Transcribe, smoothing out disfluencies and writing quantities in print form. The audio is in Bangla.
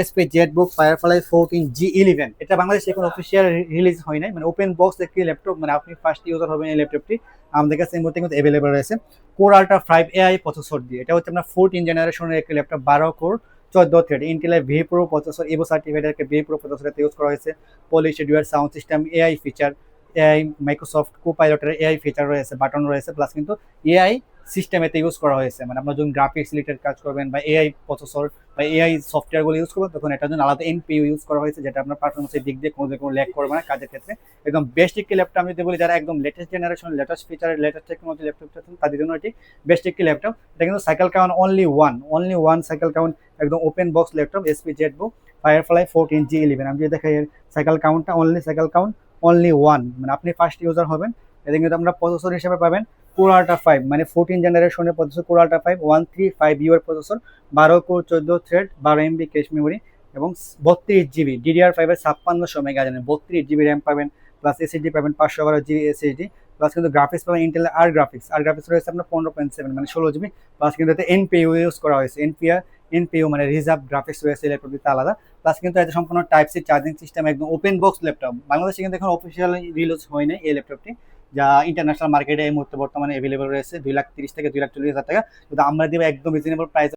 SP Jetbook Firefly 14G11। এটা বাংলাদেশে এখন অফিসিয়াল রিলিজ হয় নাই, মানে ওপেন বক্স একটি ল্যাপটপ, মানে আপনি ফার্স্ট ইউজার হবেন এই ল্যাপটপটি। আমাদের কাছে এই মুহূর্তে কিন্তু অ্যাভেলেবল রয়েছে কোর আল্ট্রা 5 AI প্রসেসর দিয়ে। এটা হচ্ছে আপনার 14 জেনারেশনের একটি ল্যাপটপ, 12 কোর 14 থ্রেড ইন্টেলের V Pro processor, Evo certified V Pro processor use করা হয়েছে। Polish dual sound system, AI feature, AI Microsoft কোপাইলটের এআই ফিচার রয়েছে, বাটন রয়েছে, প্লাস কিন্তু এআই সিস্টেম এতে ইউজ করা হয়েছে। মানে আপনার যখন গ্রাফিক্স রিলেটেড কাজ করবেন বা এআই প্রসেসর বা এআই সফটওয়্যারগুলো ইউজ করবেন, তখন এটার জন্য আলাদা এনপিইউ ইউজ করা হয়েছে, যেটা আপনার পারফরমেন্সের দিক দিয়ে কোনো ল্যাগ করবে না কাজের ক্ষেত্রে। একদম বেস্ট একটি ল্যাপটপ আমি যদি বলি, যারা একদম লেটেস্ট জেনারেশন, লেটেস্ট ফিচারের, লেটেস্ট টেকনোলজি ল্যাপটপ চাচ্ছেন, তাদের জন্য এটি বেস্ট একটি ল্যাপটপ। এটা কিন্তু cycle count only one cycle count, একদম open box laptop SP Jetbook Firefly 14G11। আমি যদি দেখাই সাইকেল কাউন্টটা, সাইকেল কাউন্ট অনলি ওয়ান, মানে আপনি ফার্স্ট ইউজার হবেন। এতে কিন্তু আমরা প্রসেসর হিসেবে পাবেন কোর আল্ট্রা 5, মানে 14 জেনারেশনের প্রসেসর কোর আল্ট্রা 5 135U এর processor, 12 core 14 thread, 12 MB cache memory এবং 32 GB DDR5 এর 5600 মেগা, জানেন 32 GB র্যাম পাবেন, প্লাস এসএসডি পাবেন 512 GB এসএসডি, প্লাস কিন্তু গ্রাফিক্স পাবেন ইন্টেল আর গ্রাফিক্স রয়েছে আপনার 15.7, মানে 16 GB, প্লাস কিন্তু এতে এনপিইউ ইউজ করা হয়েছে। এনপিইউ মানে রিজার্ভ গ্রাফিক্স রয়েছে ল্যাপটপটিতে আলাদা। প্লাস কিন্তু এতে সম্পূর্ণ টাইপ সি চার্জিং সিস্টেম, একদম ওপেন বক্স ল্যাপটপ। বাংলাদেশে কিন্তু এখন অফিসিয়াল রিলিজ হয় নাই এই ল্যাপটপটি, যা ইন্টারন্যাশনাল মার্কেটে এই মুহূর্তে বর্তমানে অ্যাভেলেবল রয়েছে 2,30,000 থেকে 2,40,000 টাকা। কিন্তু আমরা দিব একদম রিজনেবল প্রাইস।